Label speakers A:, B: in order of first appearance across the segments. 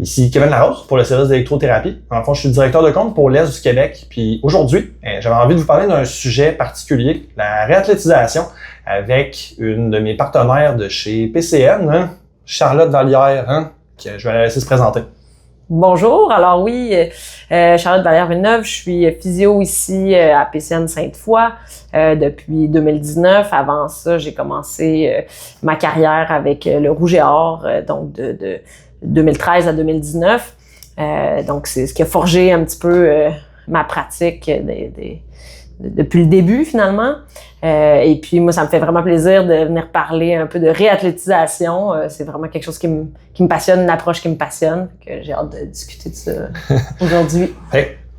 A: Ici Kevin Larose pour le service d'électrothérapie. En fond, je suis directeur de compte pour l'Est du Québec. Puis aujourd'hui, j'avais envie de vous parler d'un sujet particulier, la réathlétisation, avec une de mes partenaires de chez PCN, Charlotte Vallière, que je vais la laisser se présenter.
B: Bonjour, alors oui, Charlotte Vallière-Villeneuve, je suis physio ici à PCN Sainte-Foy depuis 2019. Avant ça, j'ai commencé ma carrière avec le Rouge et Or, donc de 2013 à 2019. Donc c'est ce qui a forgé un petit peu ma pratique depuis le début finalement. Et puis moi, ça me fait vraiment plaisir de venir parler un peu de réathlétisation. C'est vraiment quelque chose qui me passionne, une approche qui me passionne, que j'ai hâte de discuter de ça aujourd'hui.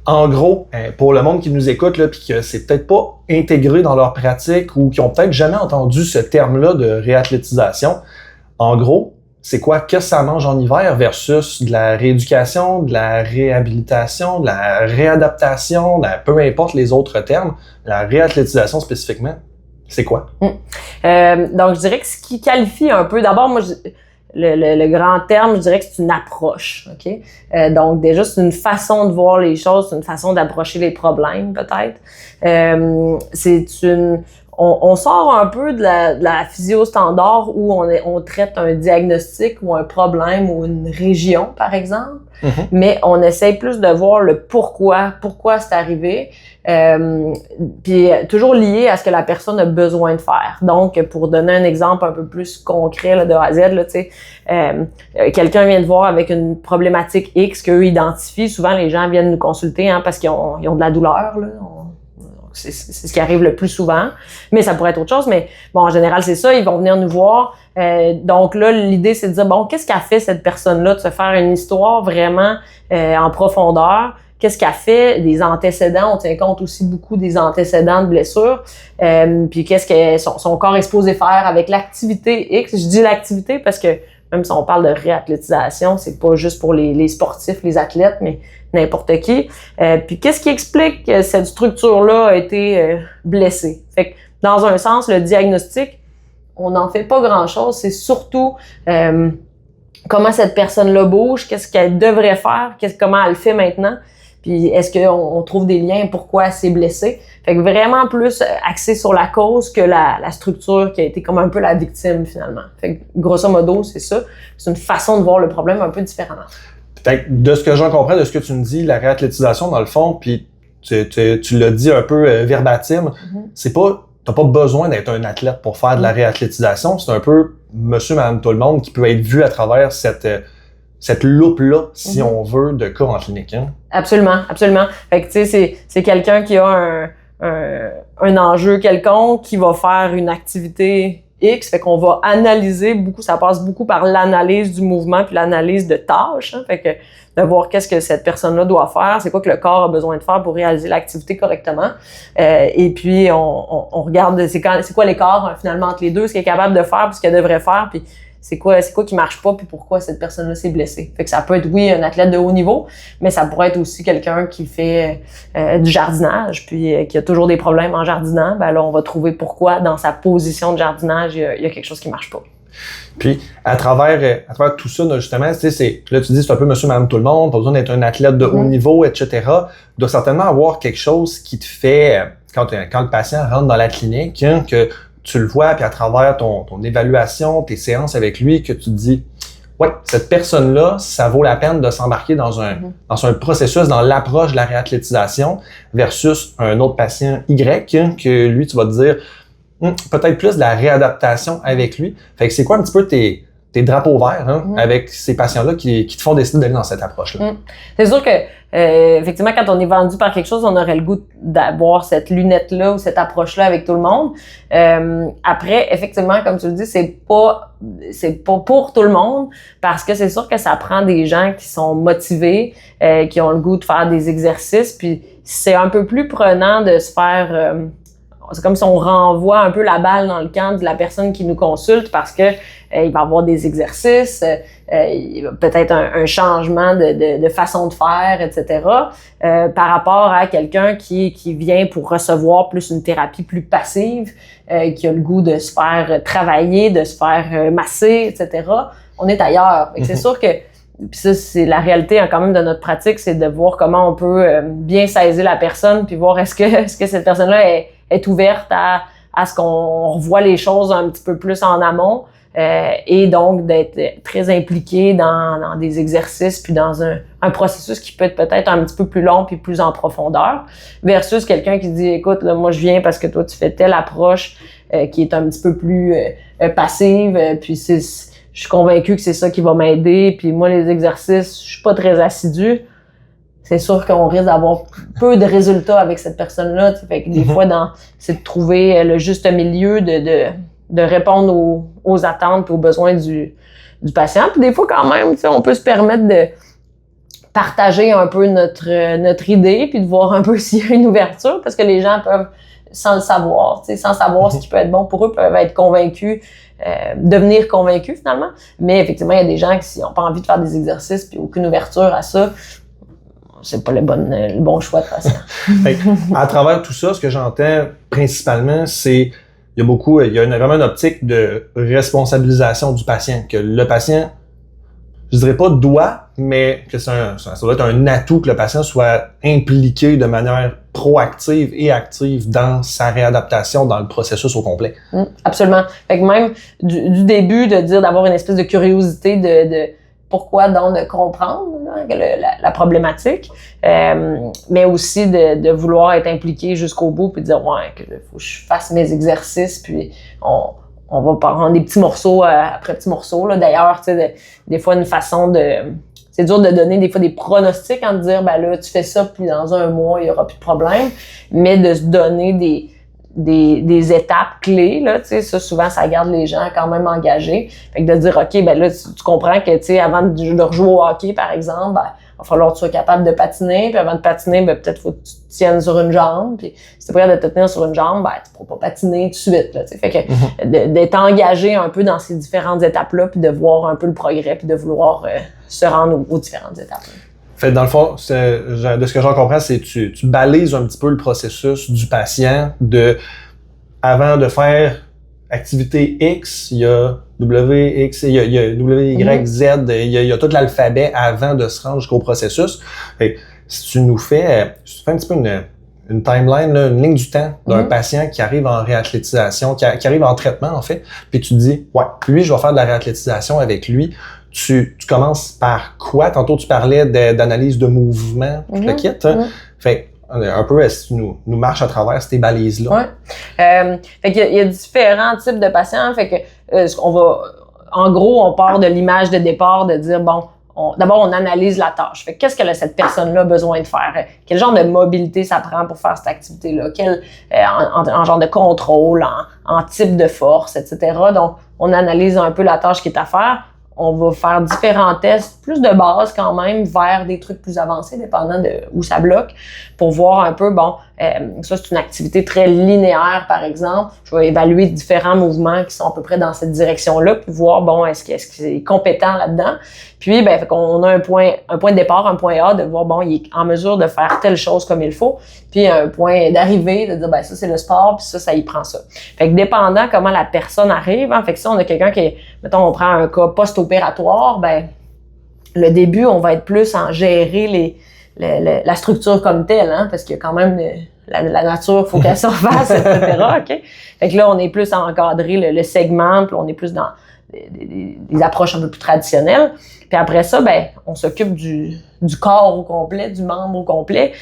A: En gros, pour le monde qui nous écoute là, puis que c'est peut-être pas intégré dans leur pratique ou qui ont peut-être jamais entendu ce terme-là de réathlétisation, en gros, c'est quoi que ça mange en hiver versus de la rééducation, de la réhabilitation, de la réadaptation, peu importe les autres termes, la réathlétisation spécifiquement, c'est quoi?
B: Donc, je dirais que ce qui qualifie un peu, d'abord, moi, le grand terme, je dirais que c'est une approche, OK? Donc, déjà, c'est une façon de voir les choses, c'est une façon d'approcher les problèmes, peut-être. On sort un peu de la physio standard où on traite un diagnostic ou un problème ou une région, par exemple, mais on essaye plus de voir le pourquoi c'est arrivé, puis toujours lié à ce que la personne a besoin de faire. Donc, pour donner un exemple un peu plus concret là, de A à Z, là, tu sais, quelqu'un vient te voir avec une problématique X qu'eux identifient. Souvent, les gens viennent nous consulter parce qu'ils ont de la douleur, là. C'est ce qui arrive le plus souvent, mais ça pourrait être autre chose. Mais bon, en général, c'est ça, ils vont venir nous voir. Donc là, l'idée, c'est de dire, bon, qu'est-ce qu'a fait cette personne-là, de se faire une histoire vraiment en profondeur? Qu'est-ce qu'a fait des antécédents? On tient compte aussi beaucoup des antécédents de blessures. Puis qu'est-ce que son corps est supposé faire avec l'activité X? Je dis l'activité parce que même si on parle de réathlétisation, c'est pas juste pour les sportifs, les athlètes, mais n'importe qui. Puis qu'est-ce qui explique que cette structure-là a été blessée? Fait que dans un sens, le diagnostic, on n'en fait pas grand-chose. C'est surtout comment cette personne-là bouge, qu'est-ce qu'elle devrait faire, comment elle le fait maintenant. Puis est-ce qu'on trouve des liens pourquoi elle s'est blessée? Fait que vraiment plus axé sur la cause que la structure qui a été comme un peu la victime finalement. Fait que grosso modo, c'est ça. C'est une façon de voir le problème un peu différemment.
A: Peut-être de ce que j'en comprends, de ce que tu me dis, la réathlétisation dans le fond, puis tu l'as dit un peu verbatim, c'est pas, t'as pas besoin d'être un athlète pour faire de la réathlétisation. C'est un peu monsieur, madame, tout le monde qui peut être vu à travers cette loupe-là, si on veut, de cas en clinique.
B: Absolument, absolument. Fait que tu sais, c'est quelqu'un qui a un enjeu quelconque, qui va faire une activité X, fait qu'on va analyser beaucoup, ça passe beaucoup par l'analyse du mouvement puis l'analyse de tâches, fait que de voir qu'est-ce que cette personne-là doit faire, c'est quoi que le corps a besoin de faire pour réaliser l'activité correctement, et puis on regarde c'est quoi l'écart finalement entre les deux, ce qu'il est capable de faire puis ce qu'elle devrait faire, puis c'est quoi qui marche pas puis pourquoi cette personne-là s'est blessée. Fait que ça peut être, oui, un athlète de haut niveau, mais ça pourrait être aussi quelqu'un qui fait du jardinage puis qui a toujours des problèmes en jardinant. Ben là, on va trouver pourquoi dans sa position de jardinage, il y a quelque chose qui marche pas.
A: Puis, à travers tout ça, justement, là, tu dis, c'est un peu monsieur, madame, tout le monde, pas besoin d'être un athlète de haut niveau, etc. Tu dois certainement avoir quelque chose qui te fait, quand le patient rentre dans la clinique, que tu le vois, puis à travers ton évaluation, tes séances avec lui, que tu te dis, ouais, cette personne-là, ça vaut la peine de s'embarquer dans un processus, dans l'approche de la réathlétisation versus un autre patient Y, que lui, tu vas te dire, peut-être plus de la réadaptation avec lui. Fait que c'est quoi un petit peu tes drapeaux verts avec ces patients-là qui te font décider d'aller dans cette approche-là?
B: C'est sûr que effectivement, quand on est vendu par quelque chose, on aurait le goût d'avoir cette lunette-là ou cette approche-là avec tout le monde. Après, effectivement, comme tu le dis, c'est pas pour tout le monde parce que c'est sûr que ça prend des gens qui sont motivés, qui ont le goût de faire des exercices, puis c'est un peu plus prenant de se faire c'est comme si on renvoie un peu la balle dans le camp de la personne qui nous consulte parce que il va y avoir des exercices, peut-être un changement de façon de faire, etc. Par rapport à quelqu'un qui vient pour recevoir plus une thérapie plus passive, qui a le goût de se faire travailler, de se faire masser, etc. On est ailleurs. C'est sûr que puis ça, c'est la réalité quand même de notre pratique, c'est de voir comment on peut bien saisir la personne, puis voir est-ce que cette personne-là est ouverte à ce qu'on revoie les choses un petit peu plus en amont, et donc d'être très impliqué dans des exercices puis dans un processus qui peut être peut-être un petit peu plus long puis plus en profondeur, versus quelqu'un qui dit écoute là, moi je viens parce que toi tu fais telle approche qui est un petit peu plus passive, puis je suis convaincu que c'est ça qui va m'aider, puis moi les exercices je suis pas très assidu. C'est sûr qu'on risque d'avoir peu de résultats avec cette personne-là. Fait que des fois, c'est de trouver le juste milieu de répondre aux attentes et aux besoins du patient. Puis des fois, quand même, on peut se permettre de partager un peu notre idée puis de voir un peu s'il y a une ouverture, parce que les gens peuvent, sans le savoir, sans savoir ce qui peut être bon pour eux, peuvent être convaincus, devenir convaincus finalement. Mais effectivement, il y a des gens qui, s'ils n'ont pas envie de faire des exercices puis aucune ouverture à ça, c'est pas le bon choix de patient.
A: À travers tout ça, ce que j'entends principalement, c'est il y a vraiment une optique de responsabilisation du patient, que le patient, je dirais pas doit, mais que ça doit être un atout que le patient soit impliqué de manière proactive et active dans sa réadaptation, dans le processus au complet.
B: Absolument. Fait que même du début, d'avoir une espèce de curiosité de pourquoi donc de comprendre la problématique, mais aussi de vouloir être impliqué jusqu'au bout puis de dire que faut que je fasse mes exercices, puis on va prendre des petits morceaux après petits morceaux là. D'ailleurs, tu sais, des fois une façon c'est dur de donner des fois des pronostics en de dire là tu fais ça puis dans un mois il y aura plus de problème, mais de se donner des étapes clés, là, tu sais, ça, souvent, ça garde les gens quand même engagés. Fait que de dire, OK, là, tu comprends que, tu sais, avant de rejouer au hockey, par exemple, il va falloir que tu sois capable de patiner, puis avant de patiner, peut-être faut que tu te tiennes sur une jambe, puis si t'es prêt de te tenir sur une jambe, tu pourras pas patiner tout de suite, là, tu sais. Fait que d'être engagé un peu dans ces différentes étapes-là, puis de voir un peu le progrès, puis de vouloir se rendre aux différentes étapes.
A: Fait dans le fond, de ce que j'en comprends, c'est que tu balises un petit peu le processus du patient avant de faire activité X, il y a W, X, il y a W, Y, Z, il y a tout l'alphabet avant de se rendre jusqu'au processus. Fait si tu fais un petit peu une timeline, là, une ligne du temps d'un patient qui arrive en réathlétisation, qui arrive en traitement, en fait, puis tu te dis, lui, je vais faire de la réathlétisation avec lui. Tu commences par quoi? Tantôt, tu parlais d'analyse de mouvement, tout le kit. Fait un peu, est-ce que tu nous marches à travers ces balises-là?
B: Oui. Fait qu'il y a différents types de patients. Fait que, en gros, on part de l'image de départ de dire, d'abord, on analyse la tâche. Fait qu'est-ce que cette personne-là a besoin de faire? Quel genre de mobilité ça prend pour faire cette activité-là? En genre de contrôle, en type de force, etc. Donc, on analyse un peu la tâche qui est à faire. On va faire différents tests, plus de base quand même, vers des trucs plus avancés, dépendant de où ça bloque, pour voir un peu, ça c'est une activité très linéaire, par exemple. Je vais évaluer différents mouvements qui sont à peu près dans cette direction-là, puis voir, est-ce qu'il est compétent là-dedans. Puis, fait qu'on a un point de départ, un point A, de voir, il est en mesure de faire telle chose comme il faut. Puis, un point d'arrivée, de dire, ça c'est le sport, puis ça y prend ça. Fait que dépendant comment la personne arrive, fait que si on a quelqu'un qui, mettons, on prend un cas post-opératoire, le début, on va être plus en gérer la structure comme telle, parce qu'il y a quand même la nature, faut qu'elle se refasse, etc. OK? Fait que là, on est plus à encadrer le segment, puis on est plus dans des approches un peu plus traditionnelles. Puis après ça, on s'occupe du corps au complet, du membre au complet,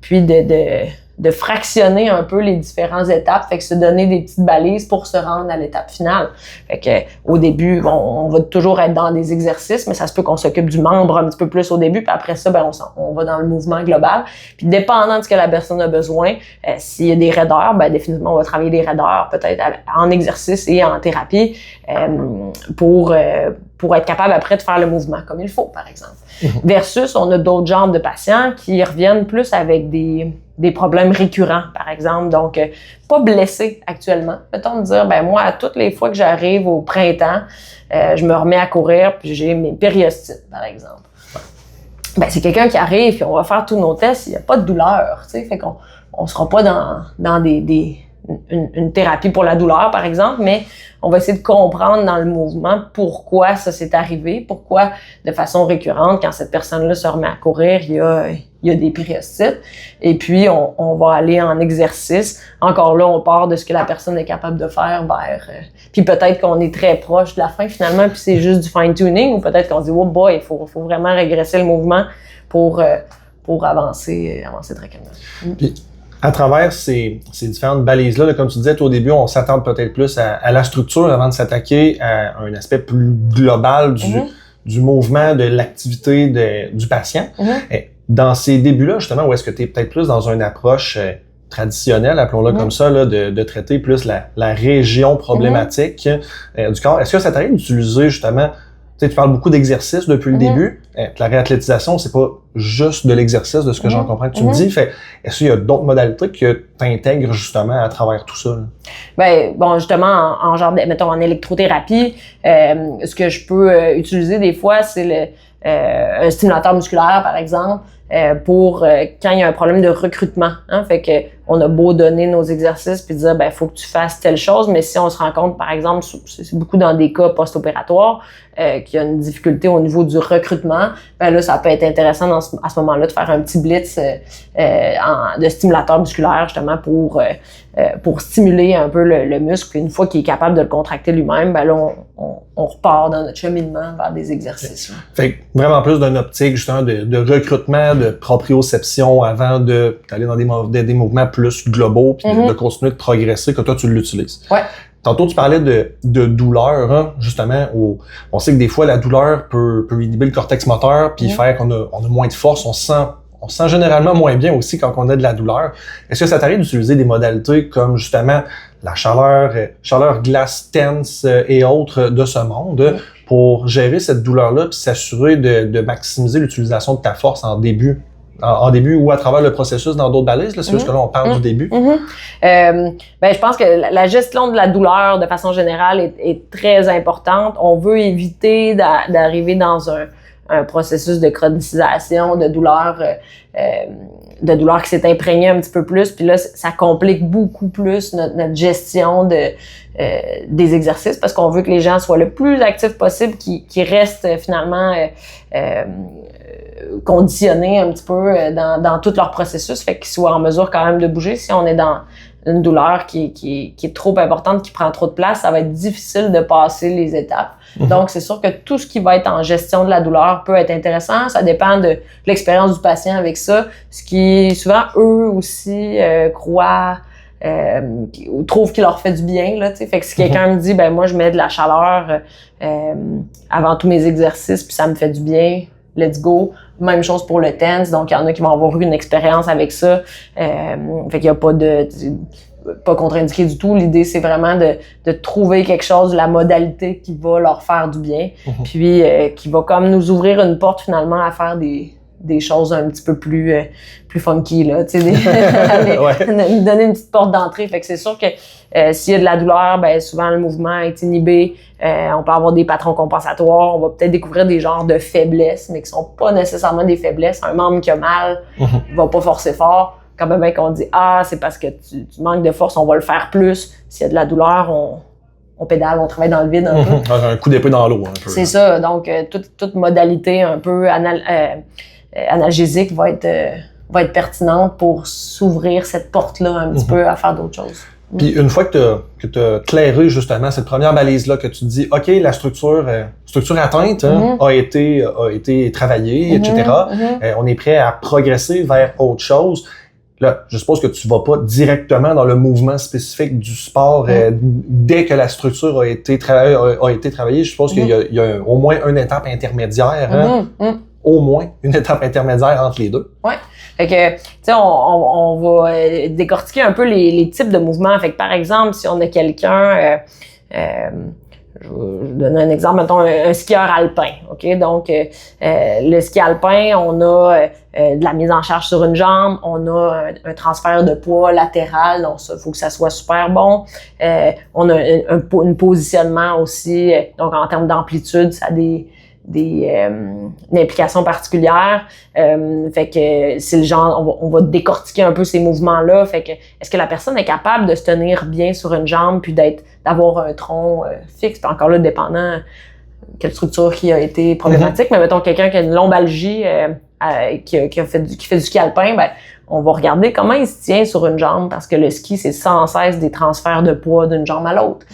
B: puis de fractionner un peu les différentes étapes, fait que se donner des petites balises pour se rendre à l'étape finale. Fait que au début, on va toujours être dans des exercices, mais ça se peut qu'on s'occupe du membre un petit peu plus au début, puis après ça, on va dans le mouvement global. Puis dépendant de ce que la personne a besoin, s'il y a des raideurs, définitivement on va travailler les raideurs, peut-être en exercice et en thérapie, pour être capable après de faire le mouvement comme il faut, par exemple. Versus, on a d'autres genres de patients qui reviennent plus avec des problèmes récurrents, par exemple. Donc, pas blessés actuellement. Mettons de dire, moi, toutes les fois que j'arrive au printemps, je me remets à courir, puis j'ai mes périostites, par exemple. C'est quelqu'un qui arrive, puis on va faire tous nos tests, il n'y a pas de douleur, tu sais. Fait qu'on sera pas dans une thérapie pour la douleur, par exemple, mais on va essayer de comprendre dans le mouvement pourquoi ça s'est arrivé, pourquoi de façon récurrente, quand cette personne-là se remet à courir, il y a des périostites. Et puis, on va aller en exercice. Encore là, on part de ce que la personne est capable de faire vers... puis peut-être qu'on est très proche de la fin, finalement, puis c'est juste du fine-tuning, ou peut-être qu'on dit « Oh boy, il faut vraiment régresser le mouvement pour avancer très calmement. »
A: Puis, à travers ces différentes balises-là, là, comme tu disais, au début, on s'attend peut-être plus à la structure avant de s'attaquer à un aspect plus global du mouvement, de l'activité du patient. Et dans ces débuts-là, justement, où est-ce que tu es peut-être plus dans une approche traditionnelle, appelons-la comme ça, là, de traiter plus la région problématique du corps. Est-ce que ça t'arrive d'utiliser justement, tu parles beaucoup d'exercices depuis le début. La réathlétisation, c'est pas juste de l'exercice, de ce que j'en comprends que tu me dis. Fait, est-ce qu'il y a d'autres modalités que tu intègres justement à travers tout ça? Là?
B: Ben, bon, justement, en genre, mettons, en électrothérapie, ce que je peux utiliser des fois, c'est un stimulateur musculaire, par exemple, pour quand il y a un problème de recrutement. Hein? Fait que on a beau donner nos exercices puis dire ben faut que tu fasses telle chose, mais si on se rend compte, par exemple, c'est beaucoup dans des cas post-opératoires, qu'il y a une difficulté au niveau du recrutement, ben là ça peut être intéressant à ce moment-là de faire un petit blitz de stimulateur musculaire justement pour stimuler un peu le muscle. Puis une fois qu'il est capable de le contracter lui-même, ben là on repart dans notre cheminement vers des exercices.
A: Okay. Fait que vraiment plus d'une optique justement de recrutement, de proprioception avant d'aller dans des mouvements plus globaux puis de continuer de progresser que toi tu l'utilises.
B: Ouais.
A: Tantôt, tu parlais de douleur, hein, justement. On sait que des fois, la douleur peut inhiber le cortex moteur puis faire qu'on a moins de force. On se sent généralement moins bien aussi quand on a de la douleur. Est-ce que ça t'arrive d'utiliser des modalités comme justement la chaleur glace, tense et autres de ce monde pour gérer cette douleur-là puis s'assurer de maximiser l'utilisation de ta force en début ou à travers le processus dans d'autres balises? C'est juste que là, on parle du début.
B: Ben, je pense que la gestion de la douleur, de façon générale, est très importante. On veut éviter d'arriver dans un processus de chronisation, de douleur qui s'est imprégné un petit peu plus. Puis là, ça complique beaucoup plus notre gestion des exercices parce qu'on veut que les gens soient le plus actifs possible, qui restent finalement conditionnés un petit peu dans tout leur processus, fait qu'ils soient en mesure quand même de bouger. Si on est dans une douleur qui est trop importante, qui prend trop de place, ça va être difficile de passer les étapes. Donc, c'est sûr que tout ce qui va être en gestion de la douleur peut être intéressant. Ça dépend de l'expérience du patient avec ça. Ce qui, souvent, eux aussi croient ou trouvent qu'il leur fait du bien, là, tu sais. Fait que si quelqu'un me dit, ben moi, je mets de la chaleur avant tous mes exercices, puis ça me fait du bien, let's go. Même chose pour le tense. Donc, il y en a qui vont avoir eu une expérience avec ça. Fait qu'il y a pas contre-indiqué du tout. L'idée, c'est vraiment de trouver quelque chose, la modalité qui va leur faire du bien. Puis, qui va comme nous ouvrir une porte, finalement, à faire des choses un petit peu plus funky, là. Tu sais, nous donner une petite porte d'entrée. Fait que c'est sûr que s'il y a de la douleur, ben souvent le mouvement est inhibé. On peut avoir des patrons compensatoires. On va peut-être découvrir des genres de faiblesses, mais qui sont pas nécessairement des faiblesses. Un membre qui a mal va pas forcer fort. Quand même qu'on dit « Ah, c'est parce que tu manques de force, on va le faire plus. » S'il y a de la douleur, on pédale, on travaille dans le vide un peu.
A: Un coup d'épée dans l'eau un peu.
B: C'est ça. Donc, toute modalité un peu analgésique va être pertinente pour s'ouvrir cette porte-là un petit peu à faire d'autres choses.
A: Puis une fois que tu as clairé justement cette première balise-là, que tu te dis, OK, la structure atteinte a été travaillée, etc. On est prêt à progresser vers autre chose. Là, je suppose que tu vas pas directement dans le mouvement spécifique du sport dès que la structure a été travaillée. Je suppose qu'il y a au moins une étape intermédiaire. Au moins une étape intermédiaire entre les deux.
B: Ouais. Fait que, tu sais, on va décortiquer un peu les types de mouvements. Fait que, par exemple, si on a quelqu'un, je vais donner un exemple, mettons un skieur alpin, OK? Donc, le ski alpin, on a de la mise en charge sur une jambe, on a un transfert de poids latéral, donc ça, faut que ça soit super bon. On a un positionnement aussi, donc en termes d'amplitude, ça a des une implication particulière. Fait que c'est le genre, on va décortiquer un peu ces mouvements-là. Fait que est-ce que la personne est capable de se tenir bien sur une jambe puis d'avoir un tronc fixe? Puis encore là, dépendant quelle structure qui a été problématique. Mais mettons quelqu'un qui a une lombalgie qui fait du ski alpin, ben on va regarder comment il se tient sur une jambe parce que le ski, c'est sans cesse des transferts de poids d'une jambe à l'autre.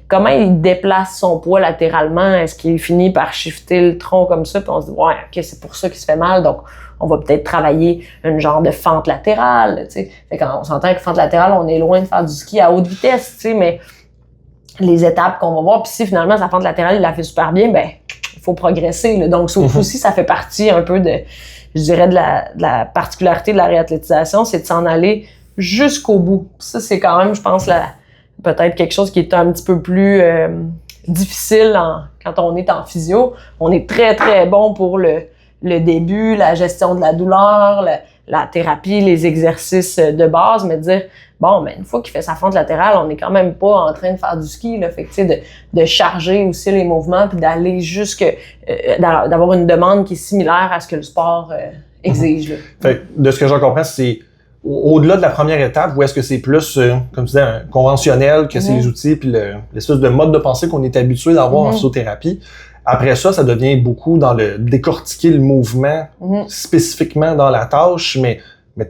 B: Comment il déplace son poids latéralement? Est-ce qu'il finit par shifter le tronc comme ça? Puis on se dit, ouais, OK, c'est pour ça qu'il se fait mal. Donc, on va peut-être travailler une genre de fente latérale, tu sais. Fait qu'on s'entend que fente latérale, on est loin de faire du ski à haute vitesse, tu sais, mais les étapes qu'on va voir, puis si finalement sa fente latérale, il la fait super bien, ben il faut progresser, là. Donc, ça aussi, ça fait partie un peu je dirais, de la particularité de la réathlétisation, c'est de s'en aller jusqu'au bout. Ça, c'est quand même, je pense, peut-être quelque chose qui est un petit peu plus difficile quand on est en physio. On est très, très bon pour le début, la gestion de la douleur, la thérapie, les exercices de base, mais dire, bon, mais une fois qu'il fait sa fente latérale, on n'est quand même pas en train de faire du ski, là. Fait que, tu sais, de charger aussi les mouvements puis d'aller d'avoir une demande qui est similaire à ce que le sport exige, là.
A: Fait, de ce que j'en comprends, c'est au-delà de la première étape, où est-ce que c'est plus, comme tu disais, conventionnel, que c'est les outils puis l'espèce de mode de pensée qu'on est habitué d'avoir en physiothérapie. Après ça, ça devient beaucoup dans le décortiquer le mouvement spécifiquement dans la tâche, mais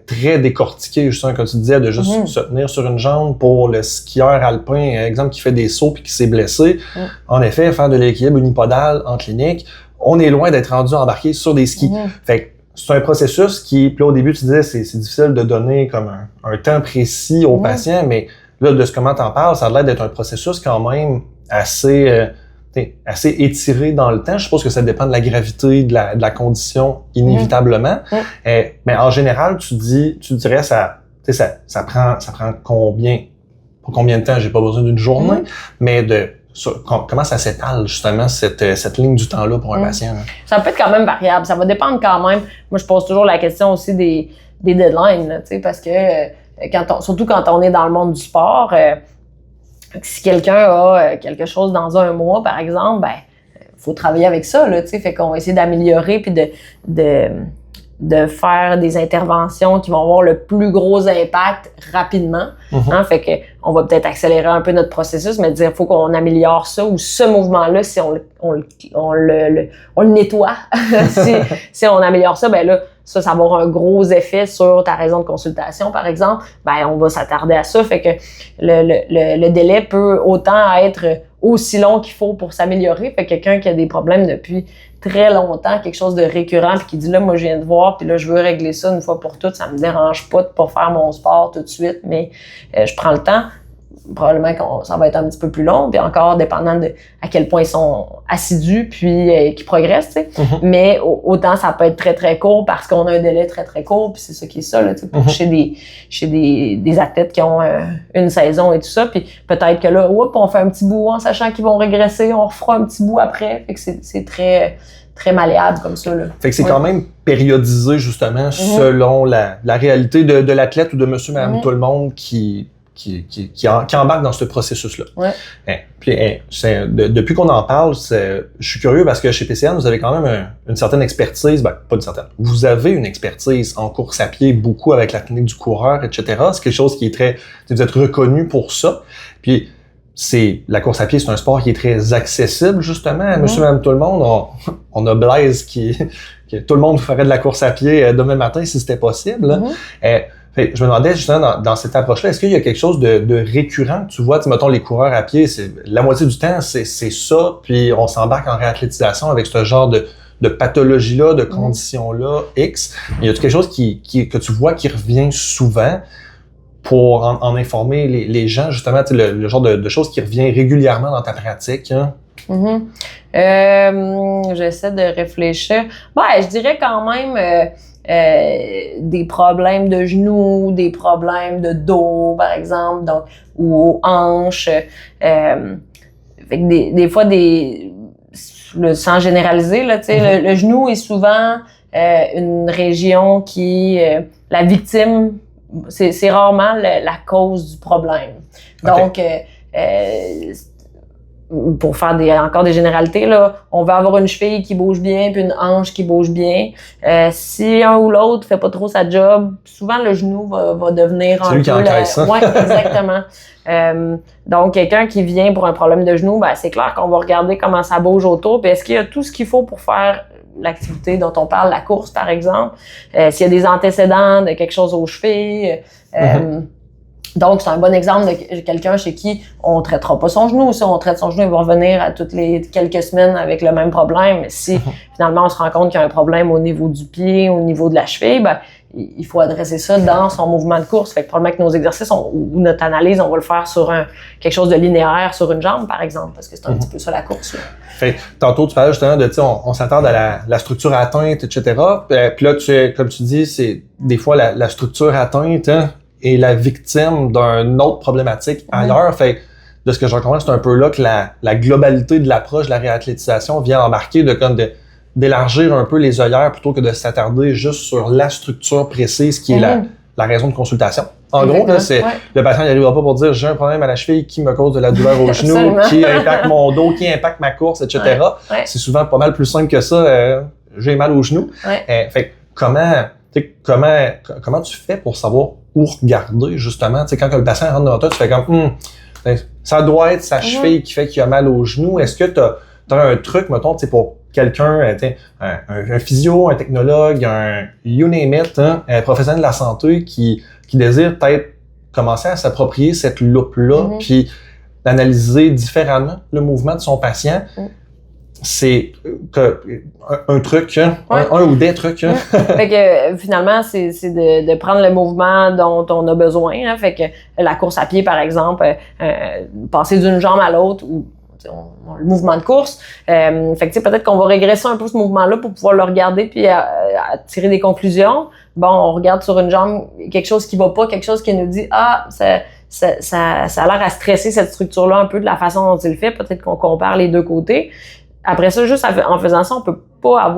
A: très décortiqué, justement, comme tu disais, de juste se tenir sur une jambe pour le skieur alpin, exemple, qui fait des sauts puis qui s'est blessé. En effet, faire de l'équilibre unipodal en clinique, on est loin d'être rendu embarqué sur des skis. Fait que c'est un processus qui, puis là, au début, tu disais, c'est difficile de donner comme un temps précis aux patients, mais là, de ce comment t'en parles, ça a l'air d'être un processus quand même assez étiré dans le temps. Je suppose que ça dépend de la gravité de la condition inévitablement. Mais en général, tu dirais ça prend combien de temps? J'ai pas besoin d'une journée, mais comment ça s'étale justement cette ligne du temps-là pour un patient? Là?
B: Ça peut être quand même variable. Ça va dépendre quand même. Moi, je pose toujours la question aussi des deadlines, là, parce que surtout quand on est dans le monde du sport, si quelqu'un a quelque chose dans un mois, par exemple, ben faut travailler avec ça, là, tu sais. Fait qu'on va essayer d'améliorer puis de faire des interventions qui vont avoir le plus gros impact rapidement. Hein? Fait que on va peut-être accélérer un peu notre processus, mais dire faut qu'on améliore ça ou ce mouvement-là, si on le nettoie, si on améliore ça, ben là, ça va avoir un gros effet sur ta raison de consultation, par exemple. Ben, on va s'attarder à ça. Fait que le délai peut autant être aussi long qu'il faut pour s'améliorer. Fait que quelqu'un qui a des problèmes depuis très longtemps, quelque chose de récurrent, puis qui dit là, moi, je viens de voir, puis là, je veux régler ça une fois pour toutes. Ça me dérange pas de pas faire mon sport tout de suite, mais je prends le temps. Probablement que ça va être un petit peu plus long, puis encore dépendant de à quel point ils sont assidus puis qu'ils progressent, tu sais. Mais autant ça peut être très très court parce qu'on a un délai très très court, puis c'est ça qui est ça là, tu sais, chez des athlètes qui ont une saison et tout ça, puis peut-être que là, on fait un petit bout en sachant qu'ils vont régresser, on refera un petit bout après, fait que c'est très très malléable comme ça là.
A: Fait que c'est quand même périodisé justement selon la réalité de l'athlète ou de monsieur, madame, tout le monde qui embarque dans ce processus-là. Puis, depuis qu'on en parle, je suis curieux parce que chez PCN, vous avez quand même une certaine expertise, pas une certaine, vous avez une expertise en course à pied, beaucoup avec la clinique du coureur, etc. C'est quelque chose qui est très, vous êtes reconnu pour ça. Puis, la course à pied, c'est un sport qui est très accessible, justement, à monsieur, madame, tout le monde. On a Blaise que tout le monde ferait de la course à pied demain matin si c'était possible. Fait, je me demandais justement dans cette approche-là, est-ce qu'il y a quelque chose de récurrent? Tu vois, mettons les coureurs à pied, c'est la moitié du temps, c'est ça, puis on s'embarque en réathlétisation avec ce genre de pathologie-là, de conditions-là, X. Mais y a-t-il quelque chose que tu vois qui revient souvent pour en informer les gens, justement, le genre de choses qui revient régulièrement dans ta pratique? Hein?
B: J'essaie de réfléchir. Je dirais quand même des problèmes de genoux, des problèmes de dos, par exemple, donc, ou aux hanches. Fait que des fois, sans généraliser, là, tu sais, le genou est souvent une région qui, la victime, c'est rarement la cause du problème. Donc, pour faire encore des généralités, là, on va avoir une cheville qui bouge bien puis une hanche qui bouge bien. Si un ou l'autre fait pas trop sa job, souvent le genou va devenir un peu...
A: C'est lui qui encaisse ça.
B: Oui, exactement. Donc, quelqu'un qui vient pour un problème de genou, ben c'est clair qu'on va regarder comment ça bouge autour, puis est-ce qu'il y a tout ce qu'il faut pour faire l'activité dont on parle, la course par exemple, s'il y a des antécédents de quelque chose aux chevilles, donc, c'est un bon exemple de quelqu'un chez qui on traitera pas son genou. Si on traite son genou, il va revenir à toutes les quelques semaines avec le même problème. Mais si finalement on se rend compte qu'il y a un problème au niveau du pied, au niveau de la cheville, ben il faut adresser ça dans son mouvement de course. Fait que probablement que nos exercices ou notre analyse, on va le faire sur quelque chose de linéaire sur une jambe, par exemple, parce que c'est un petit peu ça la course. Là.
A: Fait tantôt, tu parlais justement de, on s'attarde à la structure atteinte, etc. Puis là, comme tu dis, c'est des fois la structure atteinte, et la victime d'une autre problématique ailleurs. Fait de ce que j'en comprends, c'est un peu là que la globalité de l'approche de la réathlétisation vient embarquer d'élargir un peu les œillères plutôt que de s'attarder juste sur la structure précise qui est la raison de consultation. En gros, là, le patient n'arrivera pas pour dire j'ai un problème à la cheville qui me cause de la douleur au genou, qui impacte mon dos, qui impacte ma course, etc. C'est souvent pas mal plus simple que ça. J'ai mal au genou. Fait comment tu fais pour savoir où regarder, justement? T'sais, quand le patient rentre dans toi, tu fais comme ça doit être sa cheville qui fait qu'il a mal au genou. Est-ce que tu as un truc, mettons, pour quelqu'un, un physio, un technologue, un you name it, un professionnel de la santé qui désire peut-être commencer à s'approprier cette loupe-là, puis d'analyser différemment le mouvement de son patient? C'est un truc, un ou des trucs.
B: Fait que finalement, c'est de prendre le mouvement dont on a besoin. Hein. Fait que la course à pied, par exemple, passer d'une jambe à l'autre ou le mouvement de course. Fait que peut-être qu'on va régresser un peu ce mouvement-là pour pouvoir le regarder puis à tirer des conclusions. Bon, on regarde sur une jambe quelque chose qui va pas, quelque chose qui nous dit ça a l'air à stresser cette structure-là un peu de la façon dont il le fait. Peut-être qu'on compare les deux côtés. Après ça, juste en faisant ça, on peut pas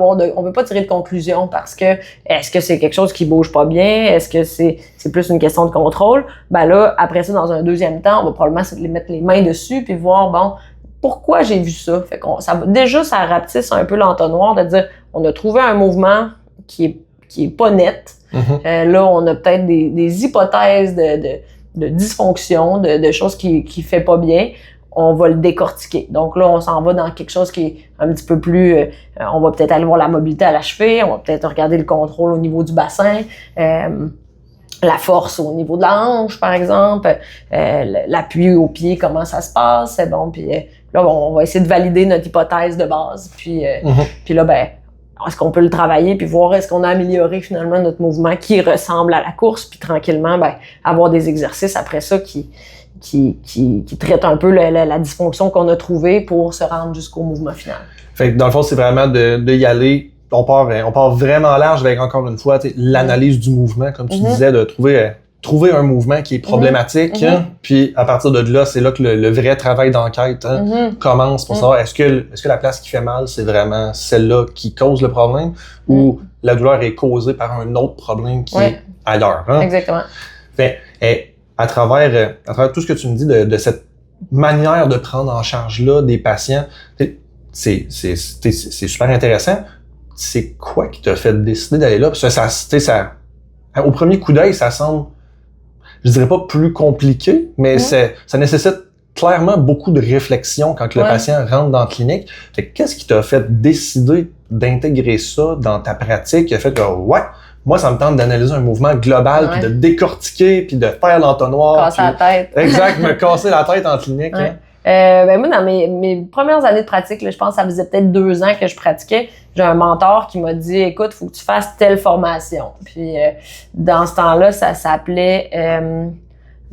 B: tirer de conclusion parce que est-ce que c'est quelque chose qui bouge pas bien? Est-ce que c'est plus une question de contrôle? Ben là, après ça, dans un deuxième temps, on va probablement mettre les mains dessus puis voir, bon, pourquoi j'ai vu ça? Fait ça rapetisse un peu l'entonnoir de dire, on a trouvé un mouvement qui est pas net. Là, on a peut-être des hypothèses de dysfonction, de choses qui fait pas bien. On va le décortiquer. Donc là, on s'en va dans quelque chose qui est un petit peu plus... on va peut-être aller voir la mobilité à la cheville, on va peut-être regarder le contrôle au niveau du bassin, la force au niveau de la hanche, par exemple, l'appui au pied, comment ça se passe. Bon, puis là, on va essayer de valider notre hypothèse de base. Puis là, ben, est-ce qu'on peut le travailler puis voir est-ce qu'on a amélioré finalement notre mouvement qui ressemble à la course, puis tranquillement, ben, avoir des exercices après ça qui traite un peu la dysfonction qu'on a trouvée pour se rendre jusqu'au mouvement final.
A: Fait que dans le fond, c'est vraiment de y aller. On part vraiment large avec, encore une fois, l'analyse du mouvement, comme tu disais, de trouver un mouvement qui est problématique. Puis à partir de là, c'est là que le vrai travail d'enquête commence pour savoir est-ce que la place qui fait mal, c'est vraiment celle-là qui cause le problème ou la douleur est causée par un autre problème qui est ailleurs. Hein?
B: Exactement.
A: Fait, à travers tout ce que tu me dis de cette manière de prendre en charge-là des patients, c'est super intéressant. C'est quoi qui t'a fait décider d'aller là? Parce que ça, au premier coup d'œil, ça semble, je dirais pas plus compliqué, mais ça nécessite clairement beaucoup de réflexion quand le patient rentre dans la clinique. Fait qu'est-ce qui t'a fait décider d'intégrer ça dans ta pratique qui a fait que, moi, ça me tente d'analyser un mouvement global, puis de décortiquer, puis de faire l'entonnoir.
B: Casser la tête.
A: Exact, me casser la tête en clinique. Hein.
B: Ben moi, dans mes premières années de pratique, là, je pense que ça faisait peut-être 2 ans que je pratiquais, j'ai un mentor qui m'a dit « Écoute, il faut que tu fasses telle formation. » Puis dans ce temps-là, ça s'appelait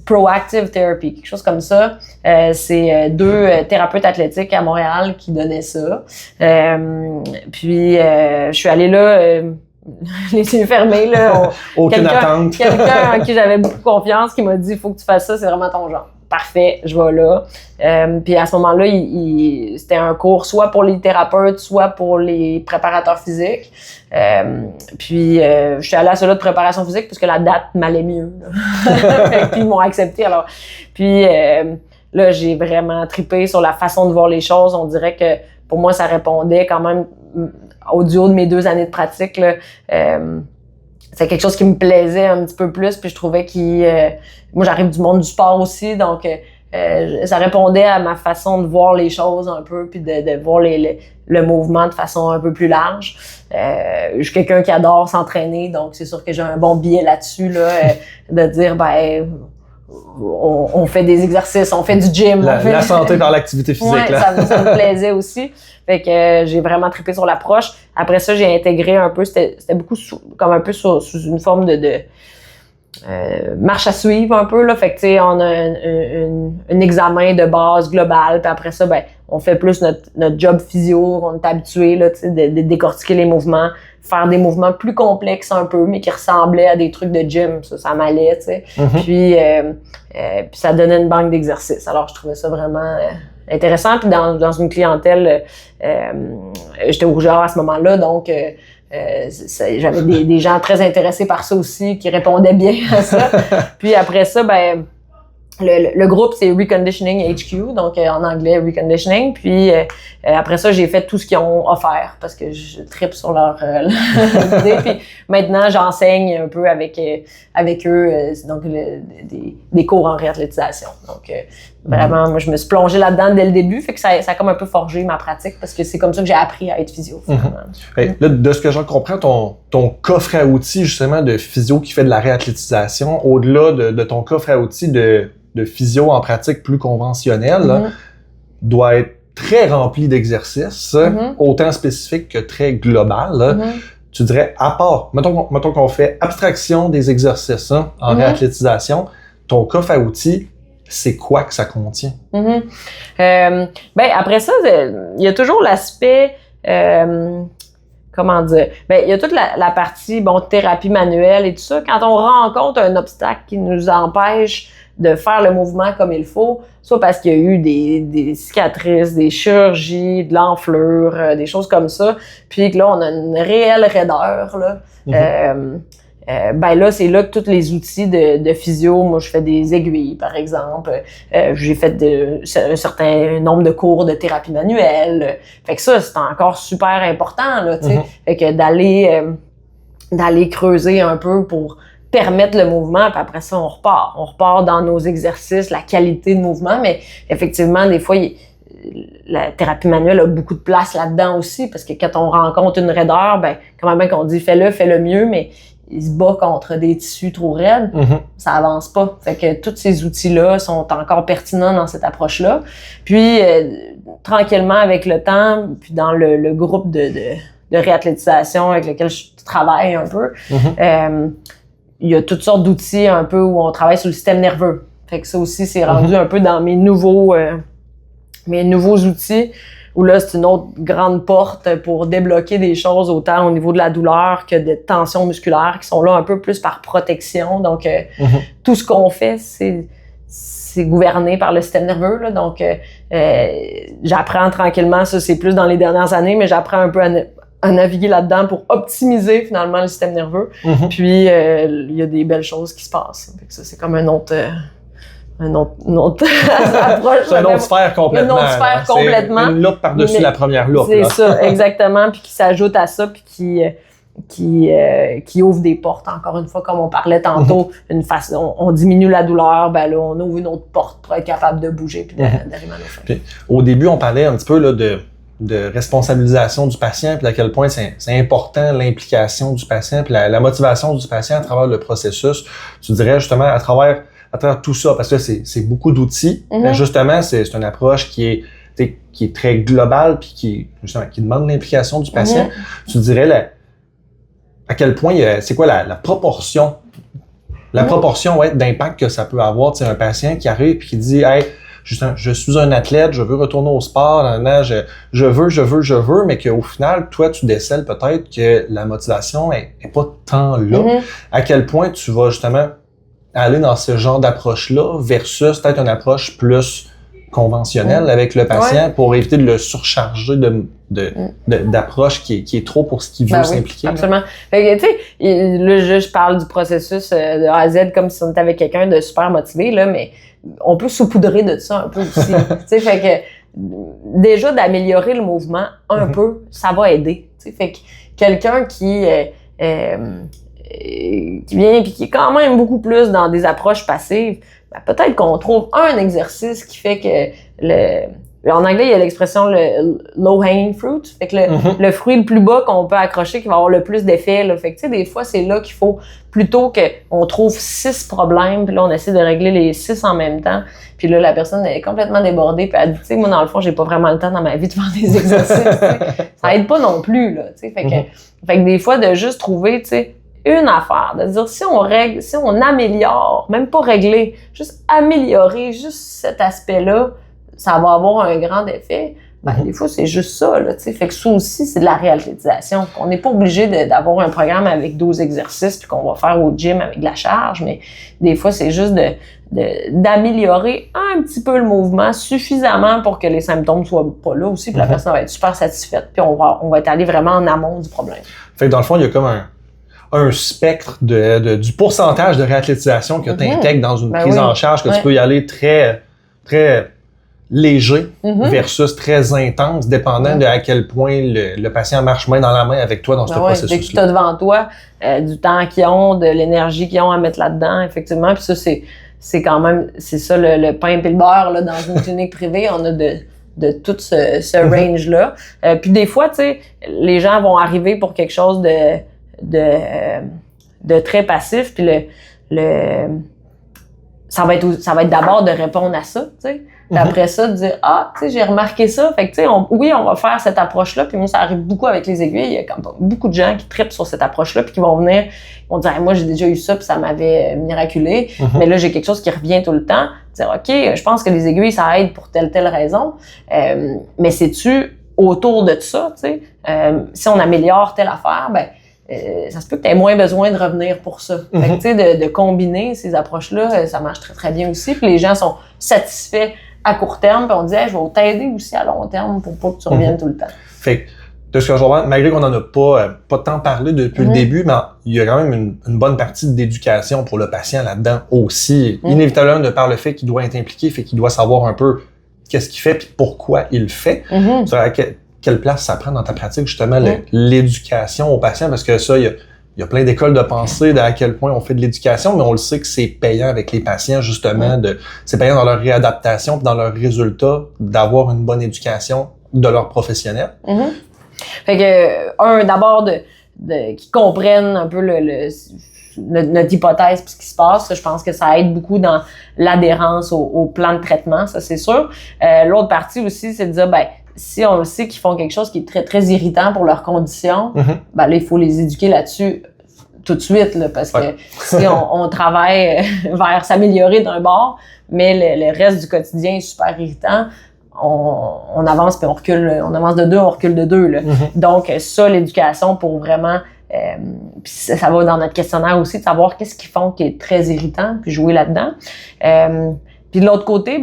B: Proactive Therapy, quelque chose comme ça. C'est 2 thérapeutes athlétiques à Montréal qui donnaient ça. Puis je suis allée là... les yeux fermés, là.
A: Aucune attente.
B: Quelqu'un en qui j'avais beaucoup confiance qui m'a dit « Il faut que tu fasses ça, c'est vraiment ton genre. » Parfait, je vais là. Puis à ce moment-là, c'était un cours soit pour les thérapeutes, soit pour les préparateurs physiques. Puis je suis allée à celui-là de préparation physique parce que la date m'allait mieux. Puis ils m'ont accepté alors. Puis là, j'ai vraiment trippé sur la façon de voir les choses. On dirait que pour moi, ça répondait quand même au duo de mes 2 années de pratique, là. C'est quelque chose qui me plaisait un petit peu plus, puis je trouvais moi, j'arrive du monde du sport aussi, donc ça répondait à ma façon de voir les choses un peu, puis de voir le mouvement de façon un peu plus large. Je suis quelqu'un qui adore s'entraîner, donc c'est sûr que j'ai un bon biais là-dessus, là, de dire, on fait des exercices, on fait du gym.
A: La santé par l'activité physique.
B: Ouais,
A: là.
B: ça me plaisait aussi. Fait que j'ai vraiment trippé sur l'approche. Après ça, j'ai intégré un peu, c'était beaucoup comme un peu sous une forme de marche à suivre un peu, là. Fait que, tu sais, on a un examen de base global, puis après ça, on fait plus notre job physio, on est habitué, là, tu sais, de décortiquer les mouvements, faire des mouvements plus complexes un peu, mais qui ressemblaient à des trucs de gym, ça m'allait, tu sais. Puis ça donnait une banque d'exercices. Alors, je trouvais ça vraiment intéressant. Puis dans une clientèle, j'étais au Rouge-Or à ce moment-là, donc j'avais des gens très intéressés par ça aussi, qui répondaient bien à ça. Puis après ça, le groupe, c'est Reconditioning HQ, donc en anglais, Reconditioning. Puis après ça, j'ai fait tout ce qu'ils ont offert parce que je trippe sur leur idée. Puis maintenant, j'enseigne un peu avec eux, donc des cours en réathlétisation. Donc vraiment, moi, je me suis plongée là-dedans dès le début, fait que ça a comme un peu forgé ma pratique parce que c'est comme ça que j'ai appris à être physio.
A: Hey, là, de ce que j'en comprends, ton coffre à outils justement de physio qui fait de la réathlétisation, au-delà de ton coffre à outils de physio en pratique plus conventionnelle, là, doit être très rempli d'exercices, autant spécifiques que très global. Là. Tu dirais, à part, mettons qu'on fait abstraction des exercices en réathlétisation, ton coffre à outils, c'est quoi que ça contient?
B: Après ça, il y a toujours l'aspect... comment dire? Il y a toute la partie, thérapie manuelle et tout ça. Quand on rencontre un obstacle qui nous empêche de faire le mouvement comme il faut, soit parce qu'il y a eu des cicatrices, des chirurgies, de l'enflure, des choses comme ça, puis que là, on a une réelle raideur, là. Là, c'est là que tous les outils de physio, moi, je fais des aiguilles, par exemple. J'ai fait un certain nombre de cours de thérapie manuelle. Fait que ça, c'est encore super important, là, tu sais. Fait que d'aller creuser un peu pour permettre le mouvement, puis après ça, on repart. On repart dans nos exercices, la qualité de mouvement, mais effectivement, des fois, la thérapie manuelle a beaucoup de place là-dedans aussi, parce que quand on rencontre une raideur, quand même qu'on dit fais-le mieux, mais il se bat contre des tissus trop raides, ça avance pas. Fait que tous ces outils-là sont encore pertinents dans cette approche-là. Puis, tranquillement, avec le temps, puis dans le groupe de réathlétisation avec lequel je travaille un peu, il y a toutes sortes d'outils un peu où on travaille sur le système nerveux. Fait que ça aussi, c'est rendu un peu dans mes nouveaux outils, où là, c'est une autre grande porte pour débloquer des choses autant au niveau de la douleur que de tensions musculaires qui sont là un peu plus par protection. Donc, tout ce qu'on fait, c'est gouverné par le système nerveux, là. Donc, j'apprends tranquillement, ça c'est plus dans les dernières années, mais j'apprends un peu à naviguer là-dedans pour optimiser finalement le système nerveux. Puis, il y a des belles choses qui se passent. Fait que ça, c'est comme une autre approche.
A: C'est une autre sphère complètement.
B: Une autre sphère complètement.
A: Une loupe par-dessus la première loupe.
B: C'est ça, exactement. Puis qui s'ajoute à ça, puis qui ouvre des portes, encore une fois, comme on parlait tantôt, on diminue la douleur, là, on ouvre une autre porte pour être capable de bouger puis d'arriver à nos fins.
A: Puis, au début, on parlait un petit peu là, de responsabilisation du patient, puis à quel point c'est important l'implication du patient, puis la motivation du patient à travers le processus. Tu dirais justement à travers tout ça, parce que c'est beaucoup d'outils, mais justement, c'est une approche qui est très globale, puis qui demande l'implication du patient. Tu dirais à quel point c'est quoi la proportion d'impact que ça peut avoir, un patient qui arrive et qui dit hey, Justin, je suis un athlète, je veux retourner au sport, je veux, mais qu'au final, toi, tu décèles peut-être que la motivation est pas tant là. À quel point tu vas justement aller dans ce genre d'approche-là versus peut-être une approche plus conventionnelle avec le patient pour éviter de le surcharger d'approche qui est trop pour ce qu'il veut s'impliquer.
B: Absolument. Fait que, tu sais, là, je parle du processus de A à Z comme si on était avec quelqu'un de super motivé, là, mais on peut saupoudrer de ça un peu aussi. Tu sais, fait que déjà d'améliorer le mouvement un peu, ça va aider. Tu sais, fait que quelqu'un qui vient et qui est quand même beaucoup plus dans des approches passives, ben, peut-être qu'on trouve un exercice qui fait que en anglais, il y a l'expression le low-hanging fruit. Fait que le fruit le plus bas qu'on peut accrocher qui va avoir le plus d'effet. Là. Fait que, tu sais, des fois, c'est là qu'il faut plutôt qu'on trouve 6 problèmes, puis là, on essaie de régler les 6 en même temps. Puis là, la personne est complètement débordée, puis elle dit, tu sais, moi, dans le fond, j'ai pas vraiment le temps dans ma vie de faire des exercices. Ça aide pas non plus, là, tu sais. Fait que des fois, de juste trouver, tu sais, une affaire, de dire si on règle, si on améliore, même pas régler, juste améliorer juste cet aspect-là, ça va avoir un grand effet. Ben, des fois, c'est juste ça, là, tu sais. Fait que ça aussi, c'est de la réalisation. On n'est pas obligé d'avoir un programme avec 12 exercices puis qu'on va faire au gym avec de la charge, mais des fois, c'est juste d'améliorer un petit peu le mouvement suffisamment pour que les symptômes soient pas là aussi, puis la personne va être super satisfaite, puis on va être allé vraiment en amont du problème.
A: Fait que dans le fond, il y a comme un spectre du pourcentage de réathlétisation que tu intègres dans une prise en charge, que tu peux y aller très, très léger versus très intense, dépendant de à quel point le patient marche main dans la main avec toi dans ce processus-là.
B: Dès que tu as devant toi du temps qu'ils ont, de l'énergie qu'ils ont à mettre là-dedans, effectivement. Puis ça, c'est quand même, c'est ça le pain et le beurre là, dans une clinique privée. On a de tout ce range-là. Puis des fois, tu sais, les gens vont arriver pour quelque chose de très passif, puis ça va être d'abord de répondre à ça, tu sais. Puis après ça, de dire, tu sais, j'ai remarqué ça. Fait que, tu sais, on va faire cette approche-là. Puis moi, ça arrive beaucoup avec les aiguilles. Il y a comme beaucoup de gens qui trippent sur cette approche-là puis qui vont venir, ils vont dire, moi, j'ai déjà eu ça puis ça m'avait miraculé. Mais là, j'ai quelque chose qui revient tout le temps. Dire, OK, je pense que les aiguilles, ça aide pour telle raison. Mais c'est-tu autour de ça, tu sais? Si on améliore telle affaire, ben ça se peut que tu aies moins besoin de revenir pour ça. Fait que, tu sais, de combiner ces approches-là, ça marche très, très bien aussi. Puis les gens sont satisfaits à court terme, puis on dit, je vais t'aider aussi à long terme pour pas que tu reviennes tout le temps.
A: Fait que, de ce que je vois, malgré qu'on n'en a pas tant parlé depuis le début, mais il y a quand même une bonne partie d'éducation pour le patient là-dedans aussi. Inévitablement, de par le fait qu'il doit être impliqué, fait qu'il doit savoir un peu qu'est-ce qu'il fait puis pourquoi il le fait. Quelle place ça prend dans ta pratique, justement, l'éducation aux patients? Parce que ça, il y a plein d'écoles de pensée à quel point on fait de l'éducation, mais on le sait que c'est payant avec les patients, justement. C'est payant dans leur réadaptation puis dans leurs résultats d'avoir une bonne éducation de leurs professionnels.
B: Fait que, d'abord, qu'ils comprennent un peu notre hypothèse puis ce qui se passe. Je pense que ça aide beaucoup dans l'adhérence au plan de traitement, ça, c'est sûr. L'autre partie aussi, c'est de dire, si on le sait qu'ils font quelque chose qui est très, très irritant pour leur condition, là, il faut les éduquer là-dessus tout de suite, là, parce que si on travaille vers s'améliorer d'un bord, mais le reste du quotidien est super irritant, on avance puis on recule, on avance de 2, on recule de 2, là. Donc, ça, l'éducation pour vraiment, puis ça va dans notre questionnaire aussi, de savoir qu'est-ce qu'ils font qui est très irritant, puis jouer là-dedans. Puis de l'autre côté,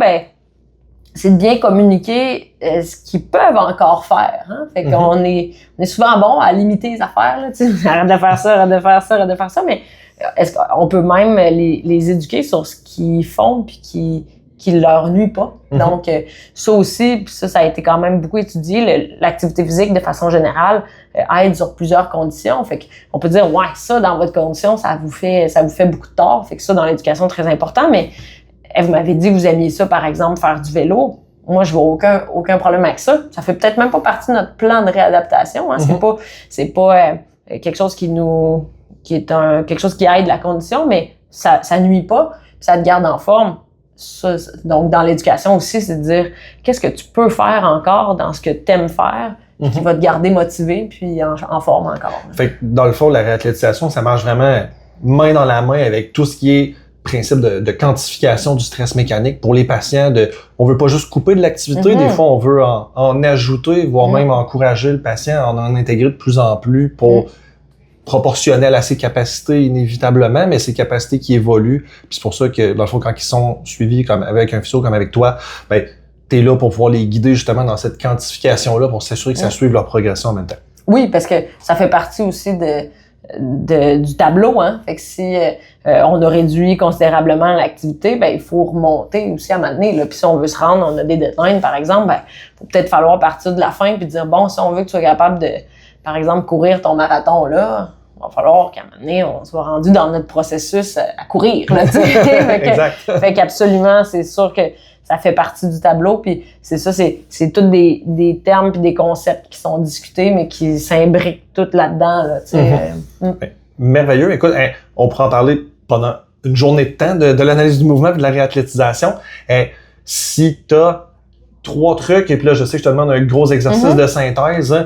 B: c'est de bien communiquer ce qu'ils peuvent encore faire. Hein? Fait qu'on est souvent bon à limiter les affaires. Là, arrête de faire ça, arrête de faire ça, arrête de faire ça. Mais est-ce qu'on peut même les éduquer sur ce qu'ils font puis qui leur nuit pas? Donc, ça aussi, puis ça a été quand même beaucoup étudié. L'activité physique, de façon générale, aide sur plusieurs conditions. Fait qu'on peut dire, ça, dans votre condition, ça vous fait beaucoup de tort. Fait que ça, dans l'éducation, très important. Mais vous m'avez dit que vous aimiez ça, par exemple, faire du vélo. Moi, je vois aucun problème avec ça. Ça fait peut-être même pas partie de notre plan de réadaptation. Hein. C'est pas quelque chose quelque chose qui aide la condition, mais ça nuit pas, puis ça te garde en forme. Ça, donc, dans l'éducation aussi, c'est de dire qu'est-ce que tu peux faire encore dans ce que tu aimes faire, qui va te garder motivé puis en forme encore.
A: Fait que dans le fond, la réathlétisation, ça marche vraiment main dans la main avec tout ce qui est principe de quantification du stress mécanique pour les patients. On veut pas juste couper de l'activité, des fois on veut en ajouter, voire même encourager le patient à en intégrer de plus en plus pour proportionnel à ses capacités inévitablement, mais ses capacités qui évoluent. Puis c'est pour ça que dans le fond, quand ils sont suivis comme avec un physio comme avec toi, tu es là pour pouvoir les guider justement dans cette quantification-là pour s'assurer que ça suive leur progression en même temps.
B: Oui, parce que ça fait partie aussi du tableau, hein. Fait que si on a réduit considérablement l'activité, ben il faut remonter aussi à un moment donné, là. Puis si on veut se rendre, on a des deadlines, par exemple, ben faut peut-être falloir partir de la fin puis dire bon, si on veut que tu sois capable de, par exemple, courir ton marathon là, il va falloir qu'à un moment donné, on soit rendu dans notre processus à courir, là, tu sais.
A: Exact.
B: Fait qu'absolument, c'est sûr que ça fait partie du tableau, puis c'est ça, c'est tous des termes puis des concepts qui sont discutés, mais qui s'imbriquent tout là-dedans, là, tu sais.
A: Merveilleux. Écoute, on pourrait en parler pendant une journée de temps de l'analyse du mouvement et de la réathlétisation. Si tu as 3 trucs, et puis là, je sais que je te demande un gros exercice de synthèse,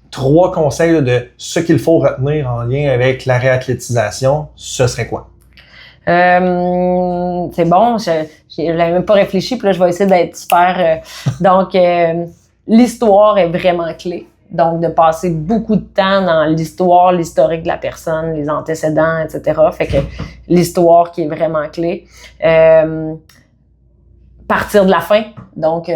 A: 3 conseils là, de ce qu'il faut retenir en lien avec la réathlétisation, ce serait quoi?
B: C'est bon, je l'avais même pas réfléchi, puis là, je vais essayer d'être super... donc, l'histoire est vraiment clé. Donc, de passer beaucoup de temps dans l'histoire, l'historique de la personne, les antécédents, etc. Fait que l'histoire qui est vraiment clé. Partir de la fin. Donc,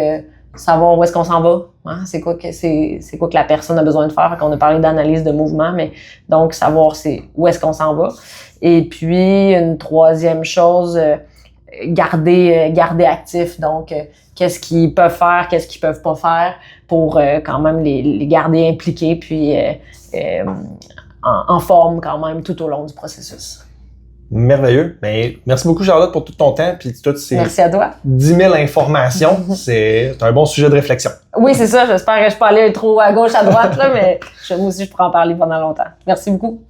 B: savoir où est-ce qu'on s'en va. Hein? C'est quoi que la personne a besoin de faire. Fait qu'on a parlé d'analyse de mouvement, mais donc, savoir où est-ce qu'on s'en va. Et puis, une troisième chose, garder actif. Donc, qu'est-ce qu'ils peuvent faire, qu'est-ce qu'ils peuvent pas faire pour quand même les garder impliqués puis en forme quand même tout au long du processus.
A: Merveilleux. Ben, merci beaucoup, Charlotte, pour tout ton temps puis toutes ces
B: merci à toi.
A: 10 000 informations. C'est un bon sujet de réflexion.
B: Oui, c'est ça. J'espère que je peux aller trop à gauche, à droite, là, mais moi aussi, je pourrais en parler pendant longtemps. Merci beaucoup.